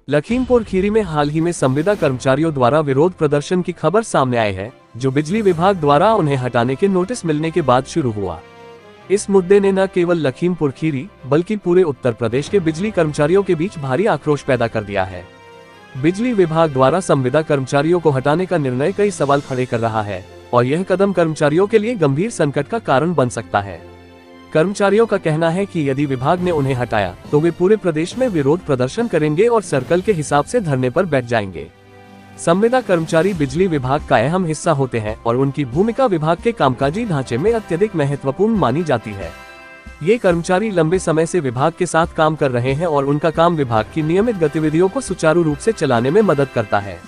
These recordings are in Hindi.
लखीमपुर खीरी में हाल ही में संविदा कर्मचारियों द्वारा विरोध प्रदर्शन की खबर सामने आई है, जो बिजली विभाग द्वारा उन्हें हटाने के नोटिस मिलने के बाद शुरू हुआ। इस मुद्दे ने न केवल लखीमपुर खीरी बल्कि पूरे उत्तर प्रदेश के बिजली कर्मचारियों के बीच भारी आक्रोश पैदा कर दिया है। बिजली विभाग द्वारा संविदा कर्मचारियों को हटाने का निर्णय कई सवाल खड़े कर रहा है और यह कदम कर्मचारियों के लिए गंभीर संकट का कारण बन सकता है। कर्मचारियों का कहना है कि यदि विभाग ने उन्हें हटाया तो वे पूरे प्रदेश में विरोध प्रदर्शन करेंगे और सर्कल के हिसाब से धरने पर बैठ जाएंगे। संविदा कर्मचारी बिजली विभाग का अहम हिस्सा होते हैं और उनकी भूमिका विभाग के कामकाजी ढांचे में अत्यधिक महत्वपूर्ण मानी जाती है। ये कर्मचारी लंबे समय से विभाग के साथ काम कर रहे हैं और उनका काम विभाग की नियमित गतिविधियों को सुचारू रूप से चलाने में मदद करता है।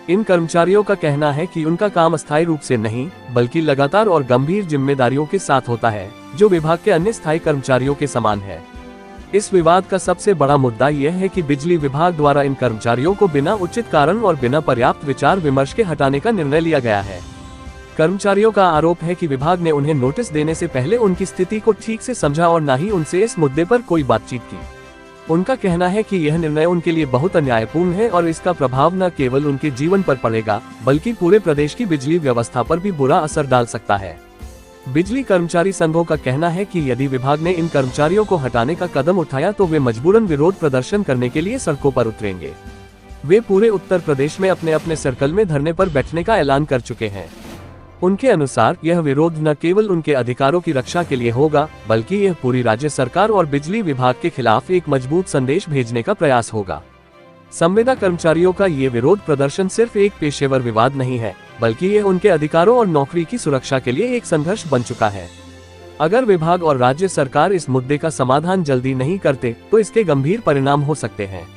इन कर्मचारियों का कहना है कि उनका काम अस्थायी रूप से नहीं बल्कि लगातार और गंभीर जिम्मेदारियों के साथ होता है, जो विभाग के अन्य स्थायी कर्मचारियों के समान है। इस विवाद का सबसे बड़ा मुद्दा यह है कि बिजली विभाग द्वारा इन कर्मचारियों को बिना उचित कारण और बिना पर्याप्त विचार विमर्श के हटाने का निर्णय लिया गया है। कर्मचारियों का आरोप है कि विभाग ने उन्हें नोटिस देने से पहले उनकी स्थिति को ठीक से समझा और न ही उनसे इस मुद्दे पर कोई बातचीत की। उनका कहना है कि यह निर्णय उनके लिए बहुत अन्यायपूर्ण है और इसका प्रभाव न केवल उनके जीवन पर पड़ेगा बल्कि पूरे प्रदेश की बिजली व्यवस्था पर भी बुरा असर डाल सकता है। बिजली कर्मचारी संघों का कहना है कि यदि विभाग ने इन कर्मचारियों को हटाने का कदम उठाया तो वे मजबूरन विरोध प्रदर्शन करने के लिए सड़कों पर उतरेंगे। वे पूरे उत्तर प्रदेश में अपने अपने सर्कल में धरने पर बैठने का ऐलान कर चुके हैं। उनके अनुसार यह विरोध न केवल उनके अधिकारों की रक्षा के लिए होगा बल्कि यह पूरी राज्य सरकार और बिजली विभाग के खिलाफ एक मजबूत संदेश भेजने का प्रयास होगा। संविदा कर्मचारियों का ये विरोध प्रदर्शन सिर्फ एक पेशेवर विवाद नहीं है बल्कि यह उनके अधिकारों और नौकरी की सुरक्षा के लिए एक संघर्ष बन चुका है। अगर विभाग और राज्य सरकार इस मुद्दे का समाधान जल्दी नहीं करते तो इसके गंभीर परिणाम हो सकते हैं।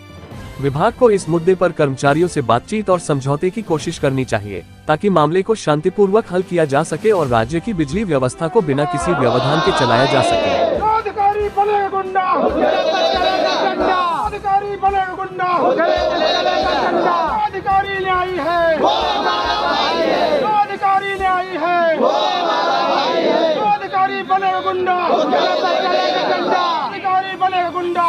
विभाग को इस मुद्दे पर कर्मचारियों से बातचीत और समझौते की कोशिश करनी चाहिए ताकि मामले को शांतिपूर्वक हल किया जा सके और राज्य की बिजली व्यवस्था को बिना किसी व्यवधान के चलाया जा सके। अधिकारी बने गुंडा, अधिकारी बने गुंडा, अधिकारी न्यायी है, अधिकारी न्यायी है, अधिकारी बने गुंडा, अधिकारी बने गुंडा।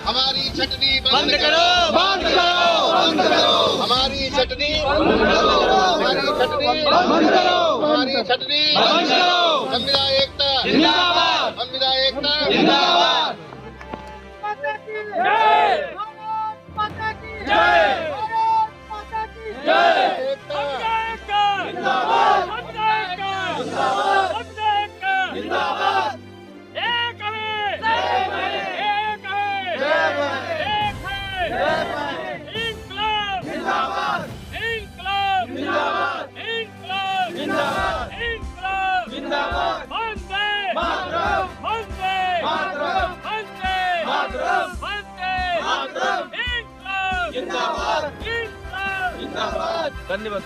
हमारी चटनी बंद करो, बंद करो, बंद करो। हमारी चटनी बंद करो, हमारी चटनी बंद करो, हमारी चटनी बंद करो। संविदा एकता जिंदाबाद, संविदा एकता जिंदाबाद। माता की जय, माता की जय, माता की जय। संविदा एकता जिंदाबाद, संविदा एकता जिंदाबाद, संविदा एकता जिंदाबाद। एक है, एक है, एक है, इंकलाब जिंदाबाद, इंकलाब जिंदाबाद, इंकलाब जिंदाबाद, इंकलाब जिंदाबाद। वंदे मातरम, वंदे मातरम, वंदे मातरम, वंदे मातरम। इंकलाब जिंदाबाद, इंकलाब जिंदाबाद। धन्यवाद।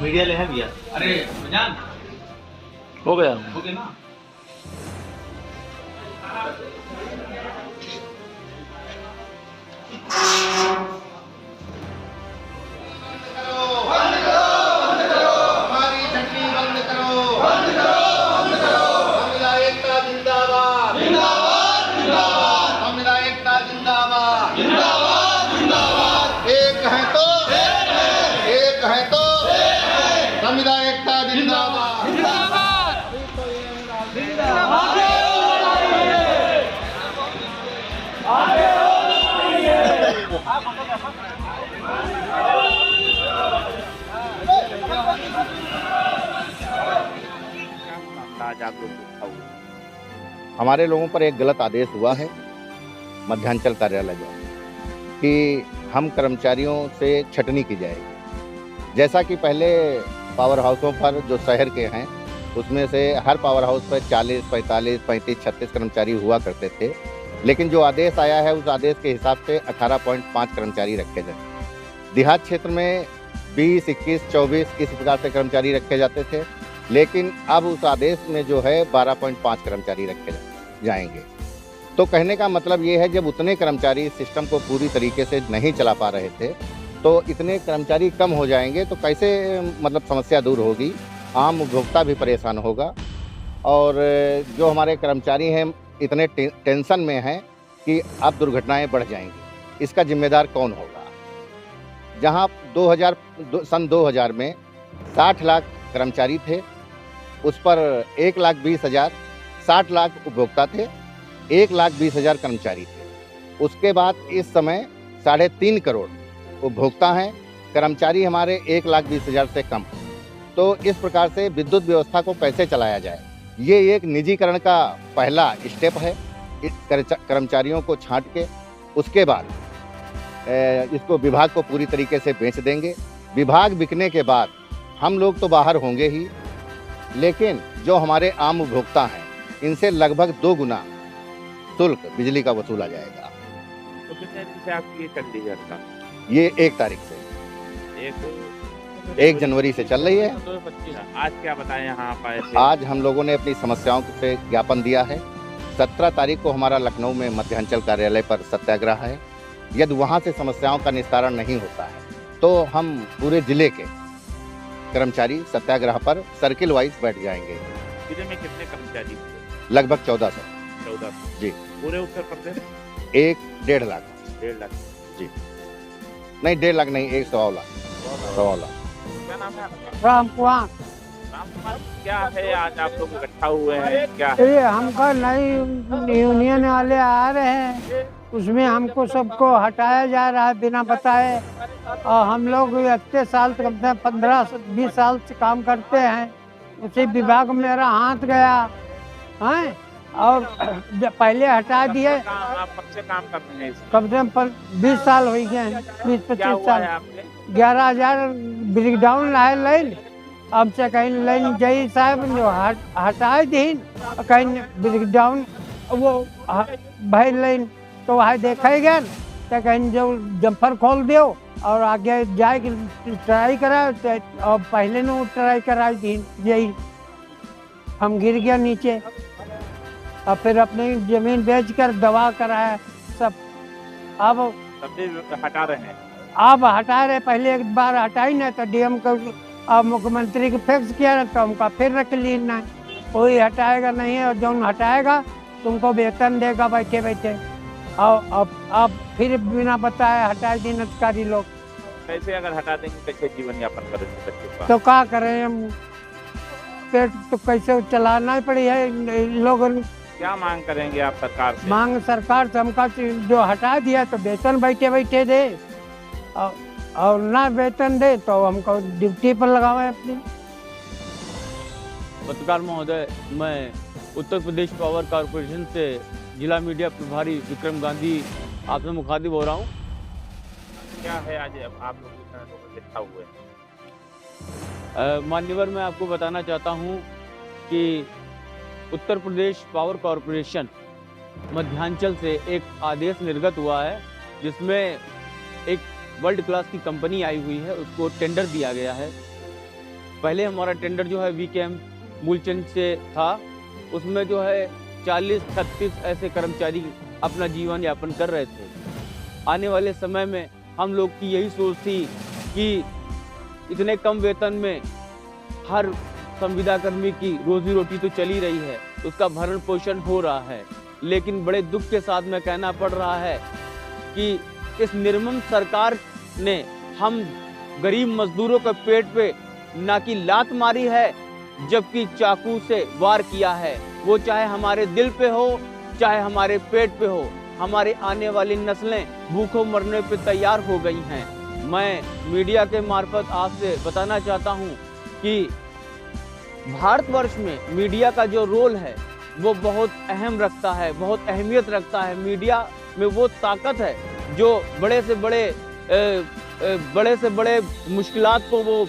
मीडिया ले है भैया। अरे जान हो गया ना। हमारी चटनी बंद करो, बंद करो, बंद करो। संविदा एकता आज आप लोग हमारे लोगों पर एक गलत आदेश हुआ है मध्यांचल कार्यालय द्वारा कि हम कर्मचारियों से छटनी की जाएगी। जैसा कि पहले पावर हाउसों पर जो शहर के हैं उसमें से हर पावर हाउस पर 40, 45, 35, 36 कर्मचारी हुआ करते थे, लेकिन जो आदेश आया है उस आदेश के हिसाब से 18.5 कर्मचारी रखे जाए। देहात क्षेत्र में 20, 21, 24 इस प्रकार से कर्मचारी रखे जाते थे, लेकिन अब उस आदेश में जो है 12.5 कर्मचारी रखे जाएंगे। तो कहने का मतलब ये है, जब उतने कर्मचारी सिस्टम को पूरी तरीके से नहीं चला पा रहे थे तो इतने कर्मचारी कम हो जाएंगे तो कैसे मतलब समस्या दूर होगी, आम उपभोक्ता भी परेशान होगा और जो हमारे कर्मचारी हैं इतने टेंशन में हैं कि अब दुर्घटनाएं बढ़ जाएंगी। इसका जिम्मेदार कौन होगा? जहां सन 2000 में 60 लाख कर्मचारी थे, उस पर 1,20,000 60 लाख उपभोक्ता थे, 1,20,000 कर्मचारी थे। उसके बाद इस समय 3.5 करोड़ उपभोक्ता हैं, कर्मचारी हमारे 1,20,000 से कम। तो इस प्रकार से विद्युत व्यवस्था को कैसे चलाया जाए, ये एक निजीकरण का पहला स्टेप है। कर्मचारियों को छांट के उसके बाद इसको विभाग को पूरी तरीके से बेच देंगे। विभाग बिकने के बाद हम लोग तो बाहर होंगे ही, लेकिन जो हमारे आम उपभोक्ता हैं इनसे लगभग 2 गुना शुल्क बिजली का वसूला जाएगा। तो कितने दिन से आपकी ये चल रही है? ये 1 तारीख से 1 जनवरी से चल रही है। 2025। आज क्या बताएं यहाँ आप आए थे? आज हम लोगों ने अपनी समस्याओं से ज्ञापन दिया है। 17 तारीख को हमारा लखनऊ में मध्यांचल कार्यालय पर सत्याग्रह है। यदि वहाँ से समस्याओं का निस्तारण नहीं होता है तो हम पूरे जिले के कर्मचारी सत्याग्रह पर सर्किल वाइज बैठ जाएंगे। जिले में कितने कर्मचारी? लगभग 1400। 1400 जी। पूरे उत्तर प्रदेश? 1.5 लाख। 1.5 लाख जी नहीं, 1.5 लाख नहीं, 1.25 लाख। 1.25 लाख। क्या नाम है आपका? राम कुमार। राम कुमार, क्या है आज आप लोग इकट्ठा हुए हैं, क्या है? ये हमको नई यूनियन वाले आ रहे हैं, उसमें हमको सबको हटाया जा रहा है बिना बताए। और हम लोग इतने साल से, 15-20 साल से काम करते हैं, उसी विभाग में मेरा हाथ गया है और पहले हटा दिए। आप कब से काम कर रहे हैं इसमें? कम से कम 20 साल हो गए हैं, 20-25 क्या हुआ साल। है आपने? 11,000 ब्रेकडाउन है लाइन। हमसे कहीं लाइन जई साहब जो हटाए दिन, कहीं ब्रेकडाउन वो भाई लाइन तो वहाँ देखेगा तो कहीं जो जम्पर खोल दो और आगे जाए ट्राई करा और पहले ने ट्राई कराई थी, यही हम गिर गया नीचे और फिर अपनी जमीन बेचकर दवा कराया सब। अब सबसे हटा रहे हैं? अब हटा रहे, पहले एक बार हटाई ना तो डीएम को और मुख्यमंत्री को फिक्स किया ना तो हमका फिर रख ली ना, कोई हटाएगा नहीं है और जो हटाएगा तुमको वेतन देगा बैठे बैठे। और अब फिर बिना बताए हटा दें अधिकारी लोग। कैसे अगर हटा देंगे कैसे जीवन यापन करेंगे बच्चों का? तो क्या करें हम, पेट तो कैसे चलाना ही पड़ी है लोगों ने। क्या मांग करेंगे आप सरकार से? मांग सरकार से हमका जो हटा दिया तो वेतन बैठे बैठे दे और ना वेतन दे तो हमको ड्यूटी पर लगावे अपनी। पत्रकार महोदय, मैं उत्तर प्रदेश पावर कॉरपोरेशन से जिला मीडिया प्रभारी विक्रम गांधी आपसे मुखातिब हो रहा हूँ। क्या है आज आप लोग इतना लोग इकट्ठा हुए? मान्यवर, मैं आपको बताना चाहता हूँ कि उत्तर प्रदेश पावर कॉरपोरेशन मध्यांचल से एक आदेश निर्गत हुआ है जिसमें एक वर्ल्ड क्लास की कंपनी आई हुई है, उसको टेंडर दिया गया है। पहले हमारा टेंडर जो है वीकेएम मूलचंद से था, उसमें जो है 40-36 ऐसे कर्मचारी अपना जीवन यापन कर रहे थे। आने वाले समय में हम लोग की यही सोच थी कि इतने कम वेतन में हर संविदा कर्मी की रोजी रोटी तो चली रही है, उसका भरण पोषण हो रहा है, लेकिन बड़े दुख के साथ में कहना पड़ रहा है कि इस निर्मम सरकार ने हम गरीब मजदूरों के पेट पे ना कि लात मारी है, जबकि चाकू से वार किया है, वो चाहे हमारे दिल पे हो, चाहे हमारे पेट पे हो। हमारी आने वाली नस्लें भूखों मरने पे तैयार हो गई हैं। मैं मीडिया के मार्फत आपसे बताना चाहता हूं कि भारतवर्ष में मीडिया का जो रोल है वो बहुत अहम रखता है, बहुत अहमियत रखता है। मीडिया में वो ताकत है जो बड़े से बड़े मुश्किलात को वो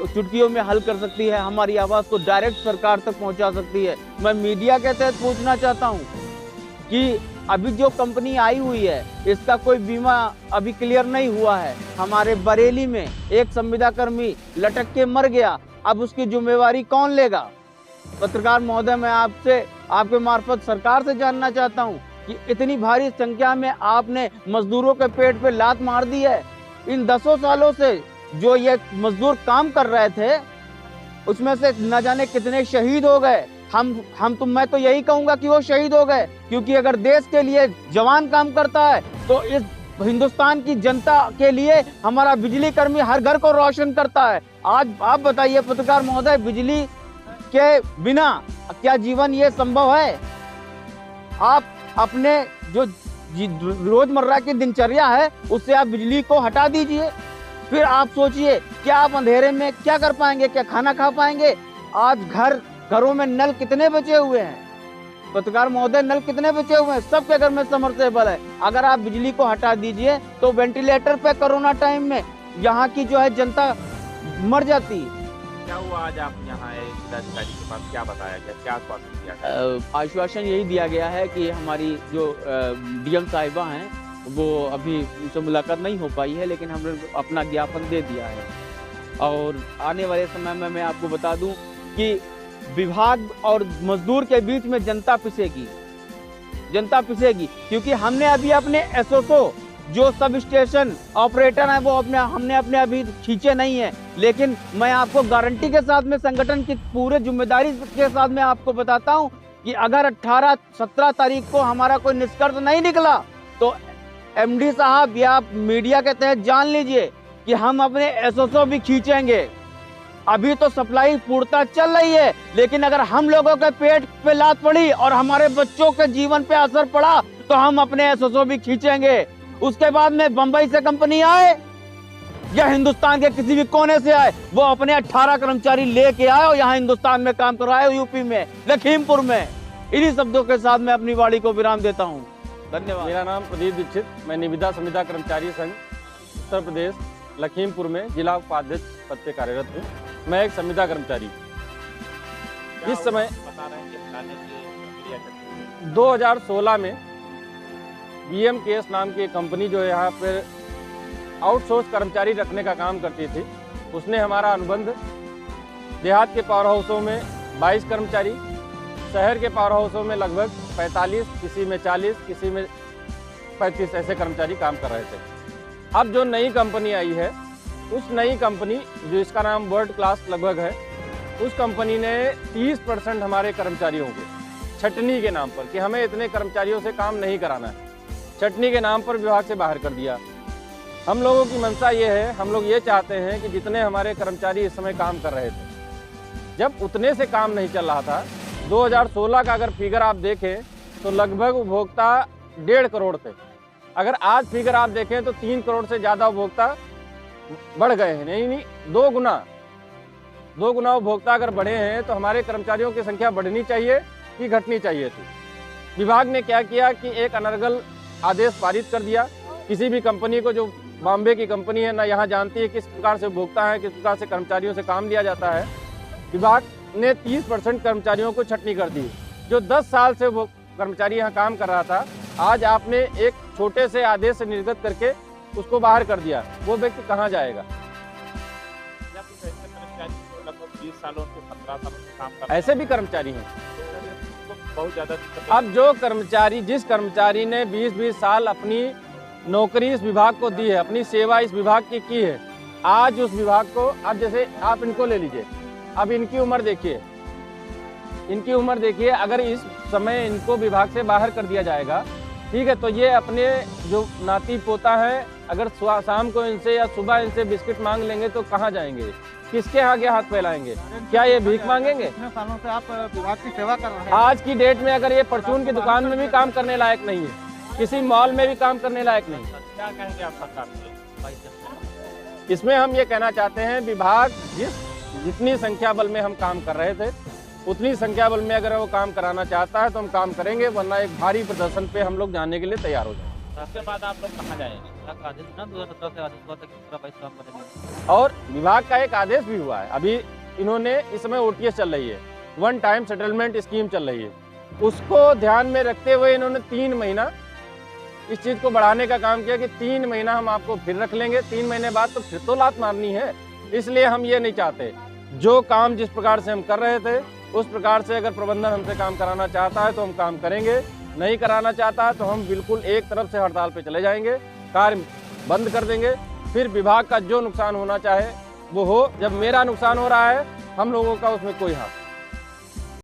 चुटकियों में हल कर सकती है, हमारी आवाज़ को डायरेक्ट सरकार तक पहुंचा सकती है। मैं मीडिया के तहत पूछना चाहता हूं कि अभी जो कंपनी आई हुई है इसका कोई बीमा अभी क्लियर नहीं हुआ है। हमारे बरेली में एक संविदा कर्मी लटक के मर गया, अब उसकी जिम्मेवारी कौन लेगा? पत्रकार महोदय, मैं आपसे आपके मार्फत सरकार से जानना चाहता हूं कि इतनी भारी संख्या में आपने मजदूरों के पेट पे लात मार दी है। इन 10 सालों से जो ये मजदूर काम कर रहे थे उसमें से न जाने कितने शहीद हो गए। मैं तो यही कहूंगा कि वो शहीद हो गए, क्योंकि अगर देश के लिए जवान काम करता है तो इस हिंदुस्तान की जनता के लिए हमारा बिजली कर्मी हर घर को रोशन करता है। आज आप बताइए पत्रकार महोदय, बिजली के बिना क्या जीवन ये संभव है? आप अपने जो रोजमर्रा की दिनचर्या है उससे आप बिजली को हटा दीजिए, फिर आप सोचिए क्या आप अंधेरे में क्या कर पाएंगे, क्या खाना खा पाएंगे? आज घरों में नल कितने बचे हुए हैं पत्रकार महोदय, नल कितने बचे हुए हैं? सबके घर में समरसेबल है। अगर आप बिजली को हटा दीजिए तो वेंटिलेटर पे कोरोना टाइम में यहाँ की जो है जनता मर जाती है। क्या हुआ आज आप यहाँ आए जिलाधिकारी के पास, क्या बताया गया, क्या आश्वासन दिया गया? आश्वासन यही दिया गया है कि हमारी जो डीएम साहिबा हैं वो अभी उनसे मुलाकात नहीं हो पाई है, लेकिन हमने अपना ज्ञापन दे दिया है। और आने वाले समय में मैं आपको बता दूं कि विभाग और मजदूर के बीच में जनता पिसेगी, क्योंकि हमने अभी अपने एसओसो जो सब स्टेशन ऑपरेटर हैं वो हमने अपने अभी खींचे नहीं है। लेकिन मैं आपको गारंटी के साथ में संगठन की पूरे जिम्मेदारी के साथ में आपको बताता हूं कि अगर 18-17 तारीख को हमारा कोई निष्कर्ष नहीं निकला तो एमडी साहब या मीडिया के तहत जान लीजिए कि हम अपने एसओसो भी खींचेंगे। अभी तो सप्लाई पूर्णता चल रही है, लेकिन अगर हम लोगों के पेट पे लात पड़ी और हमारे बच्चों के जीवन पे असर पड़ा तो हम अपने एसओसो भी खींचेंगे। उसके बाद में बंबई से कंपनी आए या हिंदुस्तान के किसी भी कोने से आए, वो अपने 18 कर्मचारी लेके आए और यहाँ हिंदुस्तान में काम कराए, यूपी में, लखीमपुर में। इन्हीं शब्दों के साथ मैं अपनी वाणी को विराम देता हूँ। धन्यवाद। मेरा नाम प्रदीप दीक्षित, मैं निविदा संविदा कर्मचारी संघ उत्तर प्रदेश लखीमपुर में जिला उपाध्यक्ष पद पे कार्यरत हूँ। मैं एक संविदा कर्मचारी। इस समय बता रहे हैं कि हटाने की प्रक्रिया चल रही है। 2016 में BMKS नाम की एक कंपनी जो यहाँ पर आउटसोर्स कर्मचारी रखने का काम करती थी, उसने हमारा अनुबंध देहात के पावर हाउसों में 22 कर्मचारी, शहर के पावर हाउसों में लगभग 45, किसी में 40, किसी में 35 ऐसे कर्मचारी काम कर रहे थे। अब जो नई कंपनी आई है, उस नई कंपनी जो इसका नाम वर्ल्ड क्लास लगभग है, उस कंपनी ने 30% हमारे कर्मचारियों को छटनी के नाम पर कि हमें इतने कर्मचारियों से काम नहीं कराना है, छटनी के नाम पर विभाग से बाहर कर दिया। हम लोगों की मंशा ये है, हम लोग ये चाहते हैं कि जितने हमारे कर्मचारी इस समय काम कर रहे थे, जब उतने से काम नहीं चल रहा था, 2016 का अगर फिगर आप देखें तो लगभग उपभोक्ता 1.5 करोड़ थे। अगर आज फिगर आप देखें तो 3 करोड़ से ज़्यादा उपभोक्ता बढ़ गए हैं। नहीं, 2 गुना उपभोक्ता अगर बढ़े हैं तो हमारे कर्मचारियों की संख्या बढ़नी चाहिए कि घटनी चाहिए थी। विभाग ने क्या किया कि एक अनर्गल आदेश पारित कर दिया। किसी भी कंपनी को, जो बॉम्बे की कंपनी है, ना यहाँ जानती है किस प्रकार से उपभोक्ता है, किस प्रकार से कर्मचारियों से काम लिया जाता है। विभाग ने 30% कर्मचारियों को छटनी कर दी। जो 10 साल से वो कर्मचारी यहाँ काम कर रहा था, आज आपने एक छोटे से आदेश से निर्गत करके उसको बाहर कर दिया। वो व्यक्ति कहाँ जाएगा? या कुछ ऐसे कर्मचारी जो लगभग 20 सालों से 15 सालों से काम कर ऐसे भी कर्मचारी हैं। बहुत ज़्यादा दिक्कत। अब जो कर्मचारी, जिस कर्मचारी ने 20-20 साल अपनी नौकरी इस विभाग को दी है, अपनी सेवा इस विभाग की है, आज उस विभाग को, अब जैसे आप इनको ले लीजिए, अब इनकी उम्र देखिए, अगर इस समय इनको विभाग से बाहर कर दिया जाएगा, ठीक है, तो ये अपने जो नाती पोता है, अगर शाम को इनसे या सुबह इनसे बिस्किट मांग लेंगे तो कहाँ जाएंगे? किसके आगे हाथ फैलाएंगे? क्या ये भीख मांगेंगे? इतने सालों से आप विभाग की सेवा कर रहे हैं। आज की डेट में अगर ये परचून की दुकान में भी काम करने लायक नहीं है, किसी मॉल में भी काम करने लायक नहीं है। क्या कहेंगे आप सरकार से? इसमें हम ये कहना चाहते हैं, विभाग जितनी संख्या बल में हम काम कर रहे थे उतनी संख्या बल में अगर वो काम कराना चाहता है तो हम काम करेंगे, वरना एक भारी प्रदर्शन पे हम लोग जाने के लिए तैयार हो जाएंगे। उसके बाद आप लोग कहाँ जाएंगे? आदेश ना 2017 से आदेश हुआ था कि पूरा पैसा काम करेंगे। और विभाग का एक आदेश भी हुआ है, अभी इन्होंने इस समय ओटीएस चल रही है, वन टाइम सेटलमेंट स्कीम चल रही है, उसको ध्यान में रखते हुए इन्होंने 3 महीना इस चीज को बढ़ाने का काम किया कि 3 महीना हम आपको फिर रख लेंगे। 3 महीने बाद तो फिर तो लात मारनी है, इसलिए हम ये नहीं चाहते। जो काम जिस प्रकार से हम कर रहे थे उस प्रकार से अगर प्रबंधन हमसे काम कराना चाहता है तो हम काम करेंगे, नहीं कराना चाहता है तो हम बिल्कुल एक तरफ से हड़ताल पे चले जाएंगे, कार्य बंद कर देंगे। फिर विभाग का जो नुकसान होना चाहे वो हो। जब मेरा नुकसान हो रहा है हम लोगों का उसमें कोई हाथ